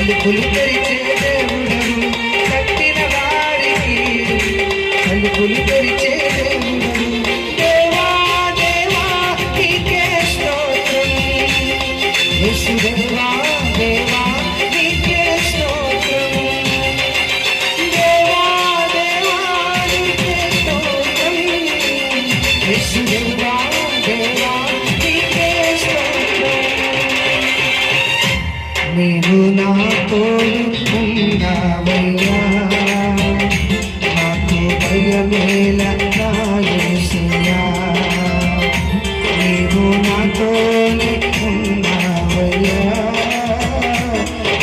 తలుపులు తెరిచే దేవుడను, కట్టిన వారికి తలుపులు తెరిచే దేవుడను. దేవా దేవా నీకే స్తోత్రం, యేసుదేవా దేవా నీకే స్తోత్రం, దేవా దేవా నీకే స్తోత్రం, యేసుదేవా దేవా నీకే స్తోత్రం. నీవు నా తోడు ఉన్నావయ్యా, నాకు భయమేల నా యేసయ్యా. నీవు నాతోనే ఉన్నావయ్యా,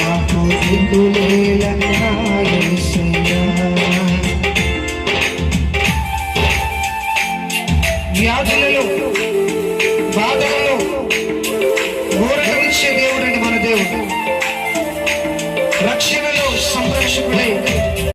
నాకు దిక్కులేల నా యేసయ్యా. వ్యాధులలో